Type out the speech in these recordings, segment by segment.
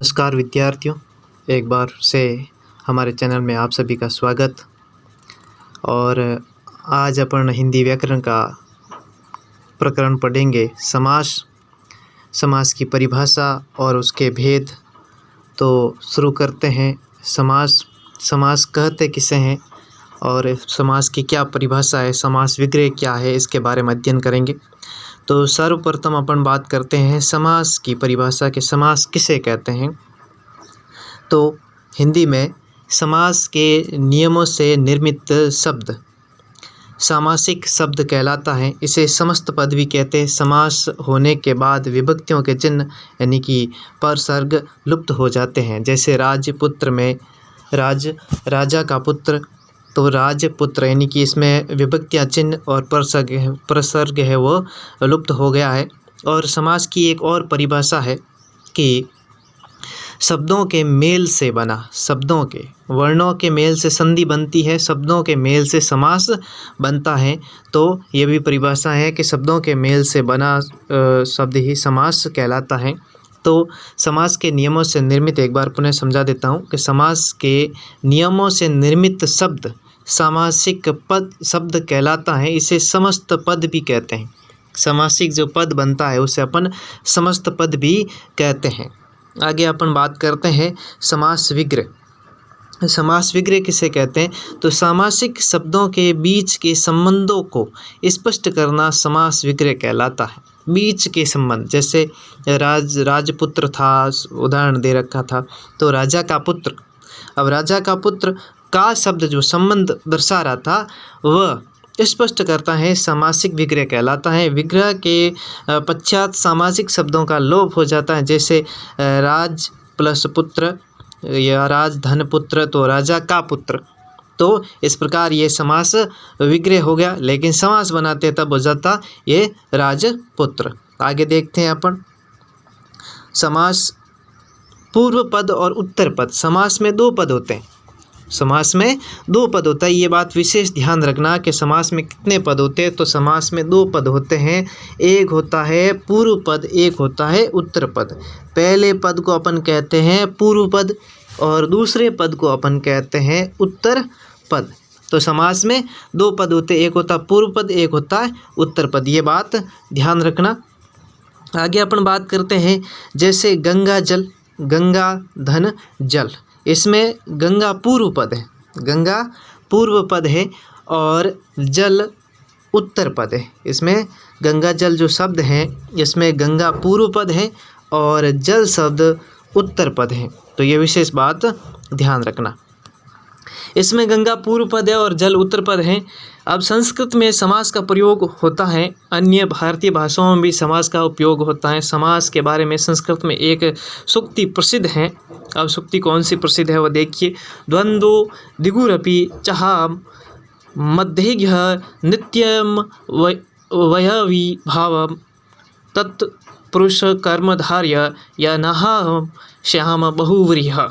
नमस्कार विद्यार्थियों, एक बार से हमारे चैनल में आप सभी का स्वागत। और आज अपन हिंदी व्याकरण का प्रकरण पढ़ेंगे, समास। समास की परिभाषा और उसके भेद। तो शुरू करते हैं। समास समास कहते किसे हैं और समास की क्या परिभाषा है, समास विग्रह क्या है, इसके बारे में अध्ययन करेंगे। तो सर्वप्रथम अपन बात करते हैं समास की परिभाषा के समास किसे कहते हैं। तो हिंदी में समास के नियमों से निर्मित शब्द सामासिक शब्द कहलाता है। इसे समस्त पद भी कहते हैं। समास होने के बाद विभक्तियों के चिन्ह यानी कि परसर्ग लुप्त हो जाते हैं। जैसे राजपुत्र में राजा का पुत्र, तो राजपुत्र यानी कि इसमें विभक्तियाँ चिन्ह और प्रसर्ग है वो लुप्त हो गया है। और समास की एक और परिभाषा है कि शब्दों के मेल से बना, शब्दों के वर्णों के मेल से संधि बनती है, शब्दों के मेल से समास बनता है। तो ये भी परिभाषा है कि शब्दों के मेल से बना शब्द ही समास कहलाता है। तो समास के नियमों से निर्मित, एक बार पुनः समझा देता हूँ कि समास के नियमों से निर्मित शब्द सामासिक पद शब्द कहलाता है। इसे समस्त पद भी कहते हैं। सामासिक जो पद बनता है उसे अपन समस्त पद भी कहते हैं। आगे अपन बात करते हैं समास विग्रह। समास विग्रह किसे कहते हैं, तो सामासिक शब्दों के बीच के संबंधों को स्पष्ट करना समास विग्रह कहलाता है। बीच के संबंध, जैसे राजपुत्र था, उदाहरण दे रखा था, तो राजा का पुत्र। अब राजा का पुत्र का शब्द जो संबंध दर्शा रहा था वह स्पष्ट करता है, सामासिक विग्रह कहलाता है। विग्रह के पश्चात सामासिक शब्दों का लोप हो जाता है। जैसे राज प्लस पुत्र या राज धन पुत्र, तो राजा का पुत्र। तो इस प्रकार ये समास विग्रह हो गया, लेकिन समास बनाते तब हो जाता ये राजपुत्र। आगे देखते हैं अपन समास पूर्व पद और उत्तर पद। समास में दो पद होते हैं। समास में दो पद होता है। ये बात विशेष ध्यान रखना कि समास में कितने पद होते हैं। तो समास में दो पद होते हैं। एक होता है पूर्व पद, एक होता है उत्तर पद। पहले पद को अपन कहते हैं पूर्व पद और दूसरे पद को अपन कहते हैं उत्तर पद। तो समास में दो पद होते हैं, एक होता है पूर्व पद, एक होता है उत्तर पद। ये बात ध्यान रखना। आगे अपन बात करते हैं, जैसे गंगा जल, गंगा धन जल। इसमें गंगा पूर्व पद है, गंगा पूर्व पद है और जल उत्तर पद है। इसमें गंगा जल जो शब्द हैं इसमें गंगा पूर्व पद है और जल शब्द उत्तर पद है। तो ये विशेष बात ध्यान रखना। इसमें गंगा पूर्व पद है और जल उत्तर पद है। अब संस्कृत में समास का प्रयोग होता है, अन्य भारतीय भाषाओं में भी समास का उपयोग होता है। समास के बारे में संस्कृत में एक सूक्ति प्रसिद्ध है। अब सूक्ति कौन सी प्रसिद्ध है वो देखिए। द्वंद्वो दिगुरपि चहाम मध्येघ्य नित्यम वयवी भावम तत्पुरुष कर्मधार्य या नहाम श्याम बहुव्रीह।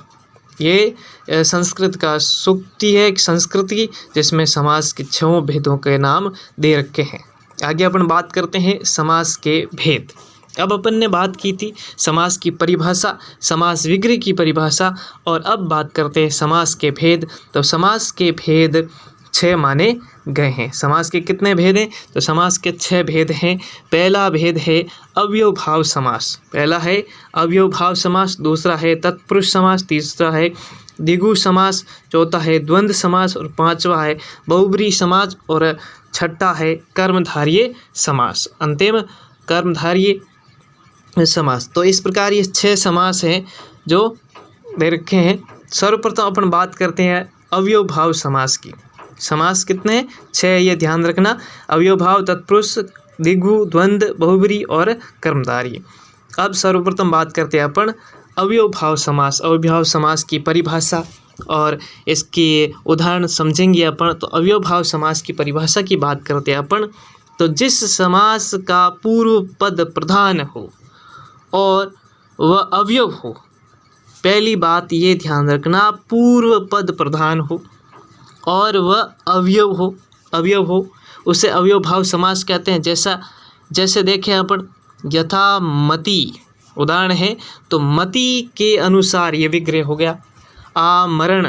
ये संस्कृत का सूक्ति है, एक संस्कृति जिसमें समास के 6 भेदों के नाम दे रखे हैं। आगे अपन बात करते हैं समास के भेद। अब अपन ने बात की थी समास की परिभाषा, समास विग्रह की परिभाषा, और अब बात करते हैं समास के भेद। तो समास के भेद 6 माने गए हैं। समास के कितने भेद हैं, तो समास के 6 भेद हैं। पहला भेद है अव्यवभाव समास। पहला है अव्यवभाव समास, दूसरा है तत्पुरुष समास, तीसरा है द्विगु समास, चौथा है द्वंद्व समास और पांचवा है बहुब्रीहि समास और छठा है कर्मधारय समास, अंतिम कर्मधारय समास। तो इस प्रकार ये 6 समास हैं जो दे रखे हैं। सर्वप्रथम अपन बात करते हैं अव्यवभाव समास की। समास कितने हैं, 6, ये ध्यान रखना। अव्यवभाव, तत्पुरुष, द्विगु, द्वंद्व, बहुब्रीहि और कर्मधारय। अब सर्वप्रथम बात करते हैं अपन अव्यवभाव समास। अव्यवभाव समास की परिभाषा और इसके उदाहरण समझेंगे अपन। तो अव्यवभाव समास की परिभाषा की बात करते हैं अपन, तो जिस समास का पूर्व पद प्रधान हो और वह अवयव हो। पहली बात ये ध्यान रखना, पूर्व पद प्रधान हो और वह अवयव हो उसे अव्यवभाव समास कहते हैं। जैसे देखें अपन, यथा मति उदाहरण है तो मति के अनुसार ये विग्रह हो गया। आमरण,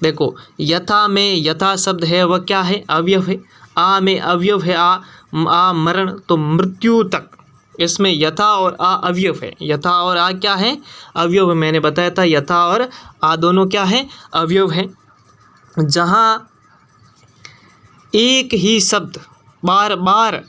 देखो यथा में यथा शब्द है वह क्या है, अवयव है। आ में अवयव है आमरण, तो मृत्यु तक, इसमें यथा और आ अवयव है। यथा और आ क्या है, अवयव है। मैंने बताया था यथा और आ दोनों क्या है, अवयव है। जहाँ एक ही शब्द बार बार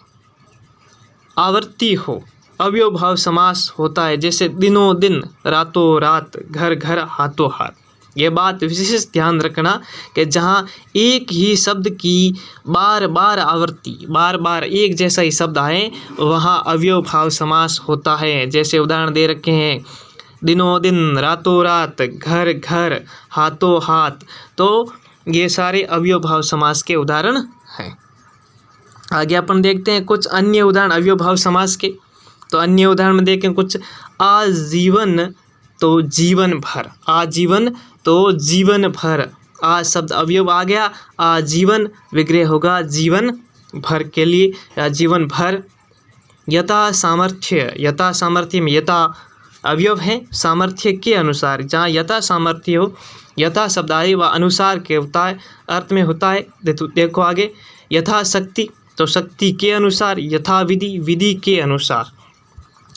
आवर्ती हो, अवयव भाव समास होता है। जैसे दिनों दिन, रातों रात, घर घर, हाथों हाथ। ये बात विशेष ध्यान रखना कि जहाँ एक ही शब्द की बार बार आवर्ती, बार बार एक जैसा ही शब्द आए, वहाँ अवयव भाव समास होता है। जैसे उदाहरण दे रखे हैं, दिनों दिन, रातों रात, घर घर, हाथों हाथ। तो ये सारे अवयव भाव समास के उदाहरण हैं। आगे अपन देखते हैं कुछ अन्य उदाहरण अवयव भाव समास के। तो अन्य उदाहरण में देखें कुछ, आजीवन तो जीवन भर, आजीवन तो जीवन भर। आ शब्द अवयव आ गया, आजीवन विग्रह होगा जीवन भर के लिए या जीवन भर। यथा सामर्थ्य, यथा सामर्थ्य में यथा अवयव है, सामर्थ्य के अनुसार। जहाँ यथा सामर्थ्य हो, यथा शब्द आए वह अनुसार के होता है, अर्थ में होता है। देखो आगे, यथा शक्ति तो शक्ति के अनुसार, यथा विधि विधि के अनुसार।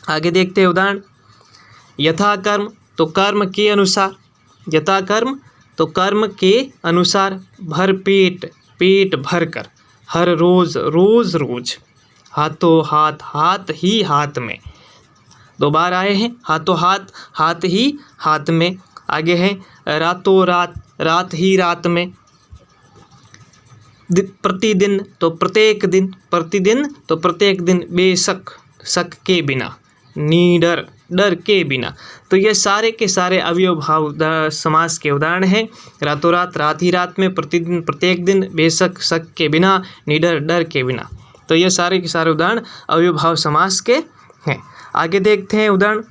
आगे देखते हैं उदाहरण, यथा कर्म तो कर्म के अनुसार, यथा कर्म तो कर्म के अनुसार। भर पेट, पेट भर कर, हर रोज, रोज रोज। हाथों हाथ, हाथ ही हाथ में, दो बार आए हैं, हाथों हाथ, हाथ ही हाथ में। आगे है रातों रात, रात ही रात में। प्रतिदिन तो प्रत्येक दिन, प्रतिदिन तो प्रत्येक दिन। बेशक, शक के बिना। निडर, डर के बिना। तो ये सारे के सारे अवयव भाव समास के उदाहरण हैं। रातों रात, रात ही रात में, प्रतिदिन प्रत्येक दिन, बेशक शक के बिना, निडर डर के बिना। तो ये सारे के सारे उदाहरण अवयव भाव समास के हैं। आगे देखते हैं उदाहरण,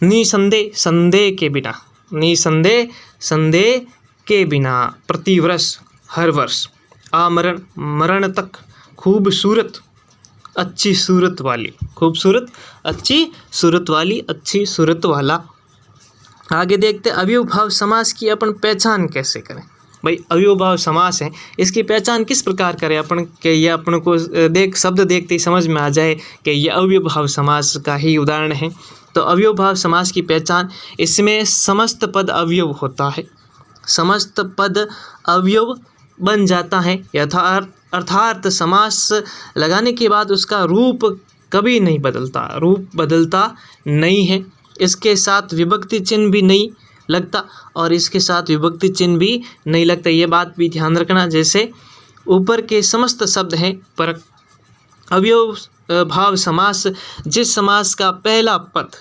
निसंदेह, संदेह के बिना, निसंदेह संदेह के बिना। प्रतिवर्ष, हर वर्ष। आमरण, मरण तक। खूबसूरत, अच्छी सूरत वाली, खूबसूरत अच्छी सूरत वाली, अच्छी सूरत वाला। आगे देखते अवयव भाव समास की अपन पहचान कैसे करें। भाई अवयव भाव समास है, इसकी पहचान किस प्रकार करें अपन कि ये अपन को शब्द देखते ही समझ में आ जाए कि ये अवयव भाव समास का ही उदाहरण है। तो अवयव भाव समास की पहचान, इसमें समस्त पद अवयव होता है, समस्त पद अवयव बन जाता है। अर्थात समास लगाने के बाद उसका रूप कभी नहीं बदलता, रूप बदलता नहीं है। इसके साथ विभक्ति चिन्ह भी नहीं लगता और इसके साथ विभक्ति चिन्ह भी नहीं लगता, ये बात भी ध्यान रखना। जैसे ऊपर के समस्त शब्द हैं पर अवयव भाव समास, जिस समास का पहला पद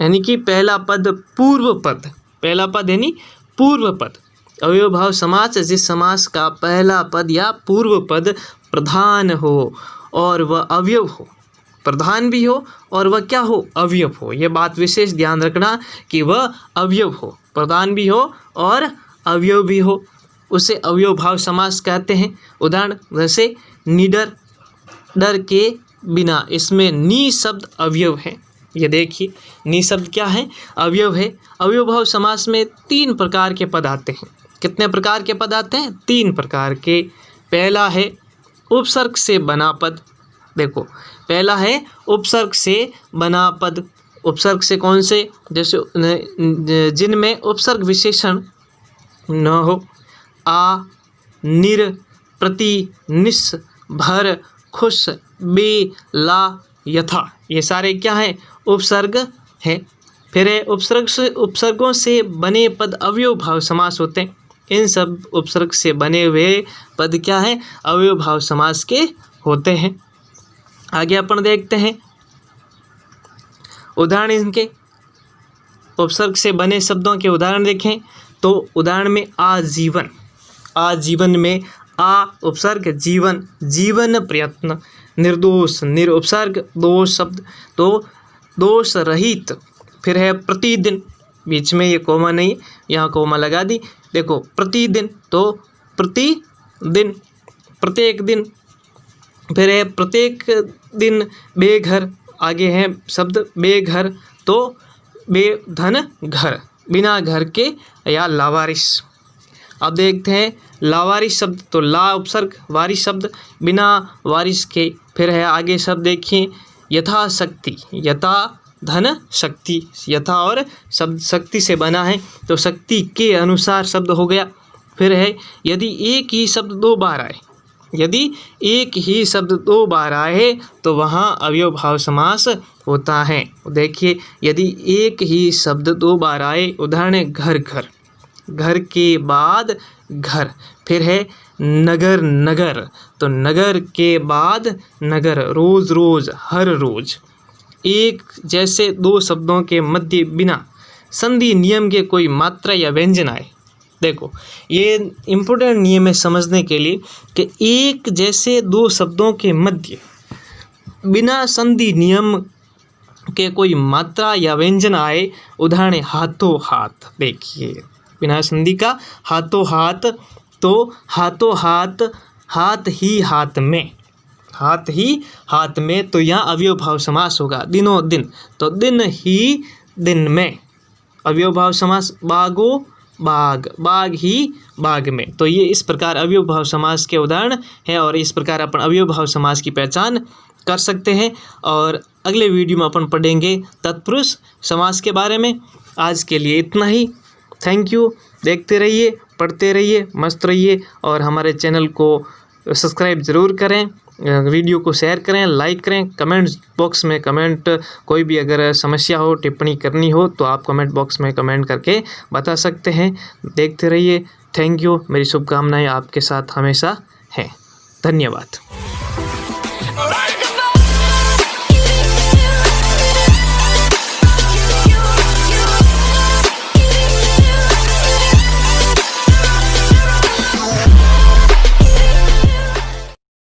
यानी कि पहला पद पूर्व पद, पहला पद यानी पूर्व पद। अवयव भाव समास जिस समास का पहला पद या पूर्व पद प्रधान हो और वह अवयव हो, प्रधान भी हो और वह क्या हो, अवयव हो। यह बात विशेष ध्यान रखना कि वह अवयव हो, प्रधान भी हो और अवयव भी हो, उसे अवयव भाव समास कहते हैं। उदाहरण जैसे निडर, डर के बिना, इसमें नि शब्द अवयव है। ये देखिए नि शब्द क्या है, अवयव है। अवयव भाव समास में 3 प्रकार के पद आते हैं। कितने प्रकार के पद आते हैं, 3 प्रकार के। पहला है उपसर्ग से बना पद। देखो पहला है उपसर्ग से बना पद। उपसर्ग से कौन से, जैसे जिनमें उपसर्ग विशेषण न हो। आ, निर, प्रति, निस, भर, खुश, बे, ला, यथा, ये सारे क्या हैं, उपसर्ग हैं। फिर है उपसर्गों से बने पद अवयव भाव समास होते हैं। इन सब उपसर्ग से बने हुए पद क्या हैं, अवयव भाव समास के होते हैं। आगे अपन देखते हैं उदाहरण इनके। उपसर्ग से बने शब्दों के उदाहरण देखें तो उदाहरण में आजीवन, आजीवन में आ उपसर्ग, जीवन, जीवन प्रयत्न। निर्दोष, निर उपसर्ग, दोष शब्द तो दोष रहित। फिर है प्रतिदिन, बीच में ये कोमा नहीं, यहाँ कोमा लगा दी। देखो प्रतिदिन तो प्रतिदिन, प्रत्येक दिन। फिर है प्रत्येक दिन, बेघर, आगे है शब्द बेघर, तो बेधन घर, बिना घर के या लावारिस। अब देखते हैं लावारिस शब्द, तो ला उपसर्ग, वारिस शब्द बिना वारिस के। फिर है आगे शब्द देखिए यथाशक्ति, यथा धन शक्ति, यथा और शब्द शक्ति से बना है तो शक्ति के अनुसार शब्द हो गया। फिर है यदि एक ही शब्द दो बार आए, यदि एक ही शब्द दो बार आए तो वहाँ अव्ययभाव समास होता है। देखिए यदि एक ही शब्द दो बार आए, उदाहरण है घर घर, घर के बाद घर। फिर है नगर नगर, तो नगर के बाद नगर, रोज रोज, हर रोज। एक जैसे दो शब्दों के मध्य बिना संधि नियम के कोई मात्रा या व्यंजन आए। देखो ये इम्पोर्टेंट नियम है समझने के लिए कि एक जैसे दो शब्दों के मध्य बिना संधि नियम के कोई मात्रा या व्यंजन आए, उदाहरण हाथों हाथ। देखिए बिना संधि का हाथों हाथ, तो हाथों हाथ, हाथ ही हाथ में, हाथ ही हाथ में, तो यहाँ अव्ययभाव समास होगा। दिनों दिन, तो दिन ही दिन में, अव्ययभाव समास। बागो बाग, बाग ही बाग में। तो ये इस प्रकार अव्ययभाव समास के उदाहरण हैं और इस प्रकार अपन अव्ययभाव समास की पहचान कर सकते हैं। और अगले वीडियो में अपन पढ़ेंगे तत्पुरुष समास के बारे में। आज के लिए इतना ही। Thank you. देखते रहिए, पढ़ते रहिए, मस्त रहिए और हमारे चैनल को सब्सक्राइब ज़रूर करें, वीडियो को शेयर करें, लाइक करें, कमेंट बॉक्स में कमेंट, कोई भी अगर समस्या हो, टिप्पणी करनी हो तो आप कमेंट बॉक्स में कमेंट करके बता सकते हैं। देखते रहिए। Thank you. मेरी शुभकामनाएं आपके साथ हमेशा हैं। धन्यवाद।